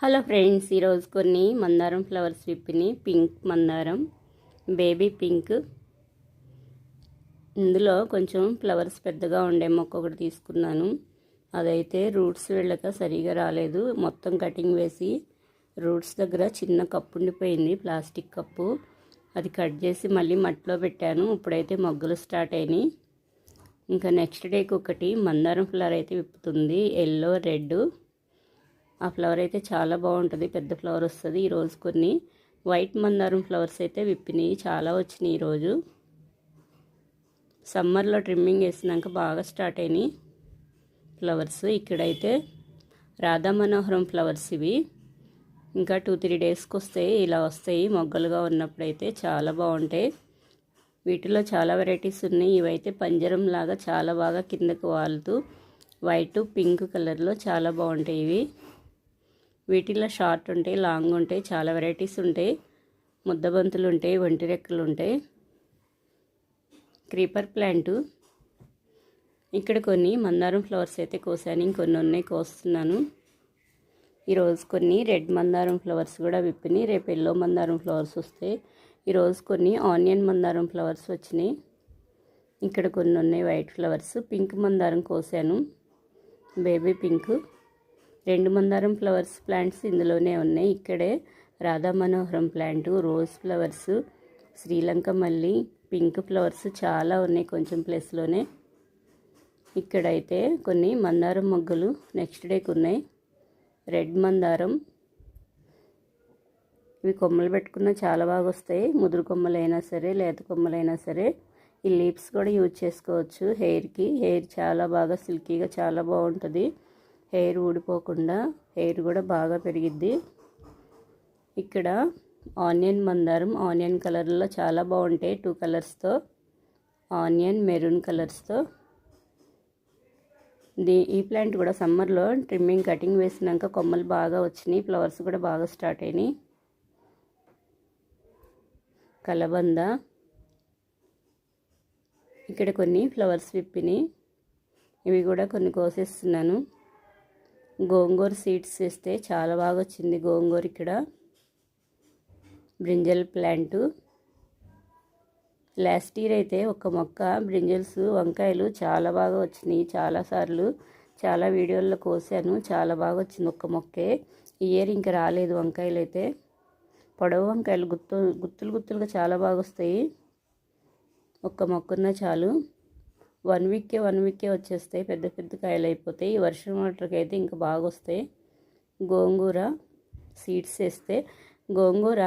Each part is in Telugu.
హలో ఫ్రెండ్స్, ఈరోజు కొన్ని మందారం ఫ్లవర్స్ విప్పిని. పింక్ మందారం, బేబీ పింక్. ఇందులో కొంచెం ఫ్లవర్స్ పెద్దగా ఉండే మొక్క ఒకటి తీసుకున్నాను. అదైతే రూట్స్ వెళ్ళక సరిగా రాలేదు. మొత్తం కటింగ్ వేసి రూట్స్ దగ్గర చిన్న కప్పు ఉండిపోయింది, ప్లాస్టిక్ కప్పు. అది కట్ చేసి మళ్ళీ మట్టిలో పెట్టాను. ఇప్పుడైతే మొగ్గలు స్టార్ట్ అయినాయి. ఇంకా నెక్స్ట్ డేకి ఒకటి మందారం ఫ్లవర్ అయితే విప్పుతుంది, ఎల్లో రెడ్. ఆ ఫ్లవర్ అయితే చాలా బాగుంటుంది, పెద్ద ఫ్లవర్ వస్తుంది. ఈరోజు కొన్ని వైట్ మందారం ఫ్లవర్స్ అయితే విప్పినాయి, చాలా వచ్చినాయి ఈరోజు. సమ్మర్లో ట్రిమ్మింగ్ వేసినాక బాగా స్టార్ట్ అయినాయి ఫ్లవర్స్. ఇక్కడైతే రాధా మనోహరం ఫ్లవర్స్ ఇవి. ఇంకా 2-3 డేస్కి వస్తాయి, ఇలా వస్తాయి మొగ్గలుగా ఉన్నప్పుడైతే చాలా బాగుంటాయి. వీటిలో చాలా వెరైటీస్ ఉన్నాయి. ఇవైతే పంజరం లాగా చాలా బాగా కిందకు వాలుతూ వైట్ పింక్ కలర్లో చాలా బాగుంటాయి ఇవి. వీటిలో షార్ట్ ఉంటాయి, లాంగ్ ఉంటాయి, చాలా వెరైటీస్ ఉంటాయి. ముద్దబంతులు ఉంటాయి, ఒంటి రెక్కలు ఉంటాయి. Creeper plant. ఇక్కడ కొన్ని మందారం ఫ్లవర్స్ అయితే కోసాను, ఇంకొన్ని ఉన్నాయి కోస్తున్నాను. ఈరోజు కొన్ని రెడ్ మందారం ఫ్లవర్స్ కూడా విప్పినాయి. రేపు ఎల్లో మందారం ఫ్లవర్స్ వస్తాయి. ఈరోజు కొన్ని ఆనియన్ మందారం ఫ్లవర్స్ వచ్చినాయి. ఇక్కడ కొన్ని ఉన్నాయి వైట్ ఫ్లవర్స్. పింక్ మందారం కోసాను, బేబీ పింక్. 2 మందారం ఫ్లవర్స్ ప్లాంట్స్ ఇందులోనే ఉన్నాయి. ఇక్కడే రాధా మనోహరం ప్లాంటు, రోజ్ ఫ్లవర్స్, శ్రీలంక మల్లి, పింక్ ఫ్లవర్స్ చాలా ఉన్నాయి కొంచెం ప్లేస్లోనే. ఇక్కడైతే కొన్ని మందారం మొగ్గలు నెక్స్ట్ డేకి ఉన్నాయి. రెడ్ మందారం. ఇవి కొమ్మలు పెట్టుకున్న చాలా బాగా వస్తాయి, ముదురు కొమ్మలైనా సరే లేత కొమ్మలైనా సరే. ఈ లీవ్స్ కూడా యూజ్ చేసుకోవచ్చు హెయిర్కి. హెయిర్ చాలా బాగా సిల్కీగా చాలా బాగుంటుంది. హెయిర్ ఊడిపోకుండా హెయిర్ కూడా బాగా పెరిగిద్ది. ఇక్కడ ఆనియన్ మందారం, ఆనియన్ కలర్లో చాలా బాగుంటాయి. 2 కలర్స్తో, ఆనియన్ మెరూన్ కలర్స్తో. ఈ ప్లాంట్ కూడా సమ్మర్లో ట్రిమ్మింగ్ కటింగ్ వేసినాక కొమ్మలు బాగా వచ్చినాయి, ఫ్లవర్స్ కూడా బాగా స్టార్ట్ అయినాయి. కలబంద. ఇక్కడ కొన్ని ఫ్లవర్స్ విప్పినాయి, ఇవి కూడా కొన్ని కోసేస్తున్నాను. గోంగూర సీడ్స్ వేస్తే చాలా బాగా వచ్చింది గోంగూర. ఇక్కడ బ్రింజల్ ప్లాంటు. లాస్ట్ ఇయర్ అయితే ఒక మొక్క బ్రింజల్స్ వంకాయలు చాలా బాగా వచ్చినాయి. చాలాసార్లు చాలా వీడియోల్లో కోసాను, చాలా బాగా వచ్చింది ఒక్క మొక్కే. ఈ ఇయర్ ఇంకా రాలేదు వంకాయలు అయితే. పొడవు వంకాయలు గుత్తులు గుత్తులుగా చాలా బాగా వస్తాయి. ఒక్క మొక్కన్న చాలు, 1 వీక్కే వచ్చేస్తాయి, పెద్ద పెద్ద కాయలు అయిపోతాయి. ఈ వర్షం వాటర్కి అయితే ఇంకా బాగా వస్తాయి. గోంగూర సీడ్స్ వేస్తే, గోంగూర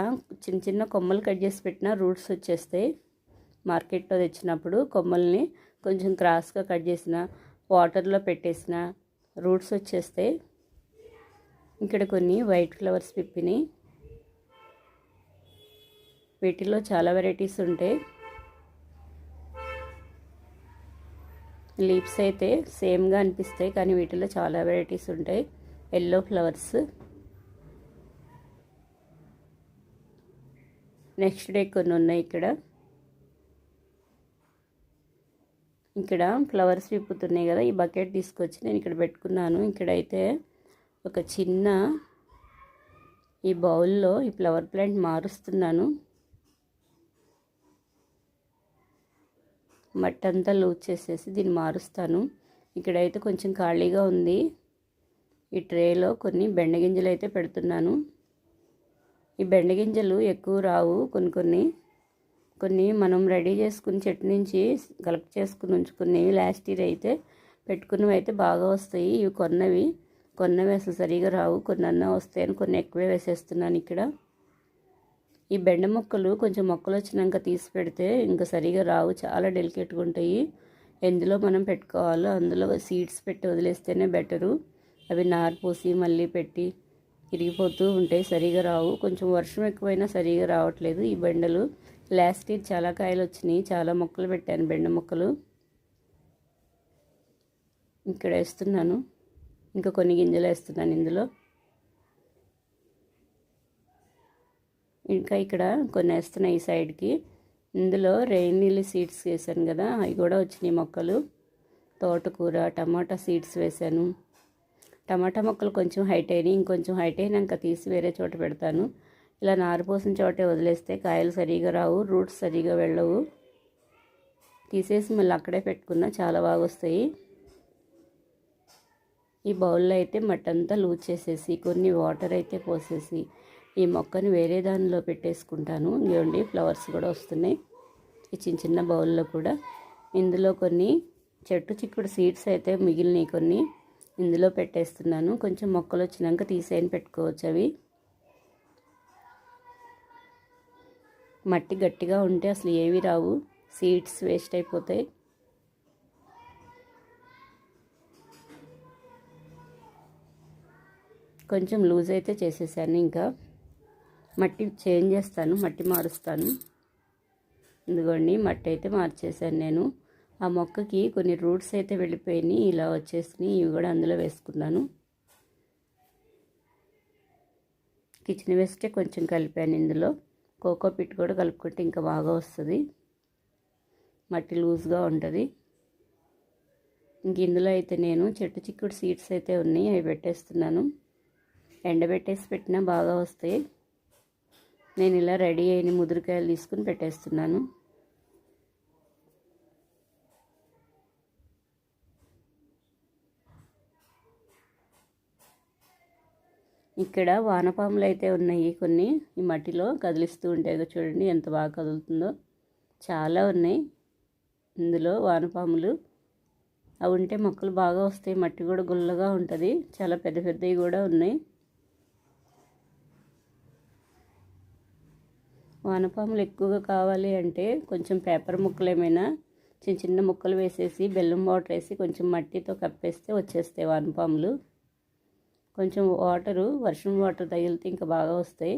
చిన్న చిన్న కొమ్మలు కట్ చేసి పెట్టిన రూట్స్ వచ్చేస్తాయి. మార్కెట్లో తెచ్చినప్పుడు కొమ్మల్ని కొంచెం క్రాస్గా కట్ చేసిన, వాటర్లో పెట్టేసిన రూట్స్ వచ్చేస్తాయి. ఇక్కడ కొన్ని వైట్ ఫ్లవర్స్ పిప్పినాయి. వీటిలో చాలా వెరైటీస్ ఉంటాయి. లీవ్స్ అయితే సేమ్గా అనిపిస్తాయి, కానీ వీటిలో చాలా వెరైటీస్ ఉంటాయి. Yellow flowers. నెక్స్ట్ డే కొన్ని ఉన్నాయి. ఇక్కడ ఫ్లవర్స్ విప్పుతున్నాయి కదా, ఈ బకెట్ తీసుకొచ్చి నేను ఇక్కడ పెట్టుకున్నాను. ఇక్కడైతే ఒక చిన్న ఈ బౌల్లో ఈ ఫ్లవర్ ప్లాంట్ మారుస్తున్నాను. మట్టి అంతా లూజ్ చేసేసి దీన్ని మారుస్తాను. ఇక్కడైతే కొంచెం ఖాళీగా ఉంది. ఈ ట్రేలో కొన్ని బెండగింజలు అయితే పెడుతున్నాను. ఈ బెండగింజలు ఎక్కువ రావు, కొన్ని మనం రెడీ చేసుకుని చెట్టు నుంచి కలెక్ట్ చేసుకుని ఉంచుకునేవి. లాస్ట్ ఇయర్ అయితే పెట్టుకున్నవి అయితే బాగా వస్తాయి. ఇవి కొన్నవి అసలు సరిగా రావు. కొన్ని అన్నా వస్తాయని కొన్ని ఎక్కువే వేసేస్తున్నాను. ఇక్కడ ఈ బెండ మొక్కలు కొంచెం మొక్కలు వచ్చినాక తీసి పెడితే ఇంకా సరిగా రావు, చాలా డెలికేట్గా ఉంటాయి. ఎందులో మనం పెట్టుకోవాలో అందులో సీడ్స్ పెట్టి వదిలేస్తేనే బెటరు. అవి నారు పోసి మళ్ళీ పెట్టి ఇరిగిపోతూ ఉంటాయి, సరిగా రావు. కొంచెం వర్షం ఎక్కువైనా సరిగా రావట్లేదు ఈ బెండలు. లాస్ట్ ఇయర్ చాలా కాయలు వచ్చినాయి, చాలా మొక్కలు పెట్టాను బెండ మొక్కలు. ఇక్కడ వేస్తున్నాను, ఇంకా కొన్ని గింజలు వేస్తున్నాను ఇందులో. ఇంకా ఇక్కడ కొన్ని వేస్తున్నాయి ఈ సైడ్కి. ఇందులో రెయిన్ లిల్లీ సీడ్స్ వేసాను కదా, అవి కూడా వచ్చినాయి మొక్కలు. తోటకూర, టమాటా సీడ్స్ వేసాను. టమాటా మొక్కలు కొంచెం హైట్ అయినాయి, ఇంకొంచెం హైట్ అయినాక తీసి వేరే చోట పెడతాను. ఇలా నారు పోసిన చోటే వదిలేస్తే కాయలు సరిగా రావు, రూట్స్ సరిగా వెళ్ళవు. తీసేసి మళ్ళీ అక్కడే పెట్టుకున్నా చాలా బాగా వస్తాయి. ఈ బౌల్లో అయితే మట్టి అంతా లూజ్ చేసేసి కొన్ని వాటర్ అయితే పోసేసి ఈ మొక్కని వేరే దానిలో పెట్టేసుకుంటాను. ఇదిగోండి ఫ్లవర్స్ కూడా వస్తున్నాయి ఈ చిన్న చిన్న బౌల్లో కూడా. ఇందులో కొన్ని చెట్టు చిక్కుడు సీడ్స్ అయితే మిగిలినవి కొన్ని ఇందులో పెట్టేస్తున్నాను. కొంచెం మొక్కలు వచ్చినాక తీసేయని పెట్టుకోవచ్చు. అవి మట్టి గట్టిగా ఉంటే అసలు ఏవి రావు, సీడ్స్ వేస్ట్ అయిపోతాయి. కొంచెం లూజ్ అయితే చేసేసాను. ఇంకా మట్టి చేంజ్ చేస్తాను, మట్టి మారుస్తాను. ఇదిగోండి మట్టి అయితే మార్చేసాను నేను. ఆ మొక్కకి కొన్ని రూట్స్ అయితే వెళ్ళిపోయినాయి, ఇలా వచ్చేసినాయి. ఇవి కూడా అందులో వేసుకున్నాను. కిచెన్ వేస్టే కొంచెం కలిపాను ఇందులో. కోకో పిట్ కూడా కలుపుకుంటే ఇంకా బాగా వస్తుంది, మట్టి లూజ్గా ఉంటుంది. ఇంక ఇందులో అయితే నేను చెట్టు చిక్కుడు సీడ్స్ అయితే ఉన్నాయి, అవి పెట్టేస్తున్నాను. ఎండబెట్టేసి పెట్టినా బాగా వస్తాయి. నేను ఇలా రెడీ అయిన ముదురుకాయలు తీసుకుని పెట్టేస్తున్నాను. ఇక్కడ వానపాములు అయితే ఉన్నాయి కొన్ని, ఈ మట్టిలో కదిలిస్తూ ఉంటాయి చూడండి ఎంత బాగా కదులుతుందో. చాలా ఉన్నాయి ఇందులో వానపాములు. అవి ఉంటే మొక్కలు బాగా వస్తాయి, మట్టి కూడా గుల్లగా ఉంటుంది. చాలా పెద్ద పెద్దవి కూడా ఉన్నాయి. వానపాములు ఎక్కువగా కావాలి అంటే కొంచెం పేపర్ ముక్కలు ఏమైనా చిన్న చిన్న ముక్కలు వేసేసి బెల్లం వాటర్ వేసి కొంచెం మట్టితో కప్పేస్తే వచ్చేస్తాయి వానపాములు. కొంచెం వర్షం వాటర్ తగిలితే ఇంకా బాగా వస్తాయి.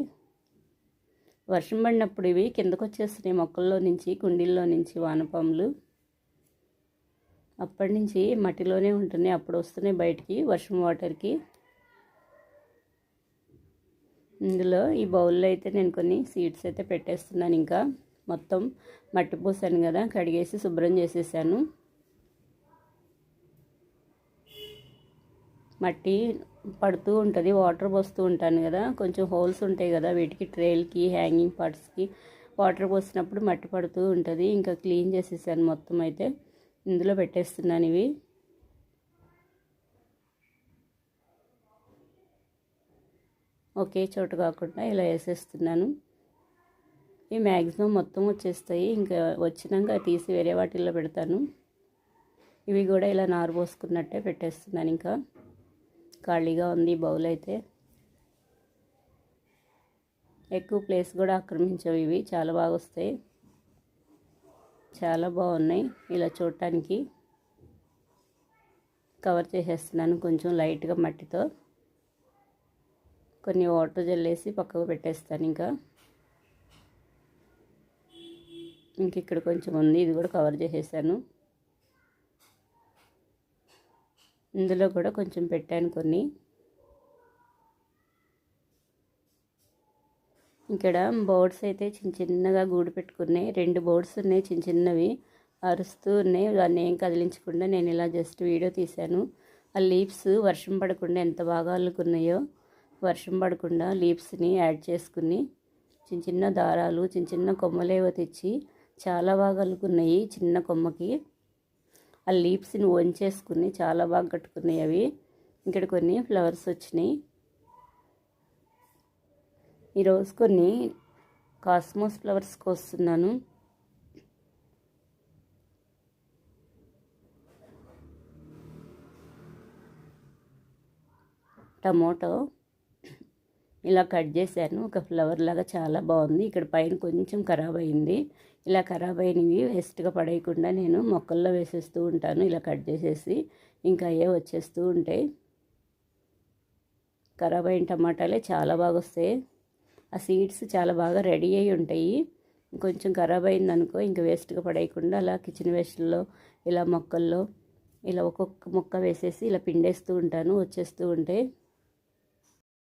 వర్షం పడినప్పుడు ఇవి కిందకు వచ్చేస్తున్నాయి మొక్కల్లో నుంచి, కుండీల్లో నుంచి వానపాములు. అప్పటి నుంచి మట్టిలోనే ఉంటున్నాయి, అప్పుడు వస్తున్నాయి బయటికి వర్షం వాటర్కి. ఇందులో ఈ బౌల్లో అయితే నేను కొన్ని సీడ్స్ అయితే పెట్టేస్తున్నాను. ఇంకా మొత్తం మట్టి పోసాను కదా, కడిగేసి శుభ్రం చేసేసాను. మట్టి పడుతూ ఉంటుంది, వాటర్ పోస్తూ ఉంటాను కదా, కొంచెం హోల్స్ ఉంటాయి కదా వీటికి, ట్రేల్కి హ్యాంగింగ్ పార్ట్స్కి వాటర్ పోసినప్పుడు మట్టి పడుతూ ఉంటుంది. ఇంకా క్లీన్ చేసేసాను మొత్తం అయితే. ఇందులో పెట్టేస్తున్నాను ఇవి. ఒకే చోట కాకుండా ఇలా వేసేస్తున్నాను. ఇవి మ్యాక్సిమం మొత్తం వచ్చేస్తాయి. ఇంకా వచ్చినాక తీసి వేరే వాటిల్లో పెడతాను. ఇవి కూడా ఇలా నారు పోసుకున్నట్టే పెట్టేస్తున్నాను. ఇంకా ఖాళీగా ఉంది ఈ బౌల్ అయితే. ఎక్కువ ప్లేస్ కూడా ఆక్రమించవు ఇవి, చాలా బాగా వస్తాయి, చాలా బాగున్నాయి. ఇలా చూడటానికి కవర్ చేసేస్తున్నాను కొంచెం లైట్గా మట్టితో. కొన్ని వాటర్ జల్లేసి పక్కకు పెట్టేస్తాను. ఇంక ఇక్కడ కొంచెం ఉంది, ఇది కూడా కవర్ చేసేసాను. ఇందులో కూడా కొంచెం పెట్టాను కొన్ని. ఇక్కడ బర్డ్స్ అయితే చిన్న చిన్నగా గూడు పెట్టుకున్నాయి. 2 బర్డ్స్ ఉన్నాయి చిన్న చిన్నవి, అరుస్తూ ఉన్నాయి. దాన్ని ఏం కదిలించకుండా నేను ఇలా జస్ట్ వీడియో తీశాను. ఆ లీవ్స్ వర్షం పడకుండా ఎంత బాగా అల్లుకున్నాయో. వర్షం పడకుండా లీవ్స్ని యాడ్ చేసుకుని చిన్న చిన్న దారాలు చిన్న చిన్న కొమ్మలేవో తెచ్చి చాలా బాగా అల్లుకున్నాయి. చిన్న కొమ్మకి ఆ లీవ్స్ని వంచేసుకుని చాలా బాగా కట్టుకున్నాయి అవి. ఇక్కడ కొన్ని ఫ్లవర్స్ వచ్చినాయి. ఈరోజు కొన్ని కాస్మోస్ ఫ్లవర్స్ కోస్తున్నాను. టమోటో ఇలా కట్ చేశాను, ఒక ఫ్లవర్ లాగా చాలా బాగుంది. ఇక్కడ పైన కొంచెం ఖరాబ్ అయింది. ఇలా ఖరాబ్ అయినవి వేస్ట్గా పడేయకుండా నేను మొక్కల్లో వేసేస్తూ ఉంటాను. ఇలా కట్ చేసేసి ఇంకా అయ్యే వచ్చేస్తూ ఉంటాయి. ఖరాబ్ అయిన టమాటాలే చాలా బాగా వస్తాయి. ఆ సీడ్స్ చాలా బాగా రెడీ అయి ఉంటాయి. కొంచెం ఖరాబ్ అయిందనుకో ఇంకా వేస్ట్గా పడేయకుండా అలా కిచెన్ వేస్ట్లో ఇలా మొక్కల్లో ఇలా ఒక్కొక్క మొక్క వేసేసి ఇలా పిండేస్తూ ఉంటాను, వచ్చేస్తూ ఉంటాయి.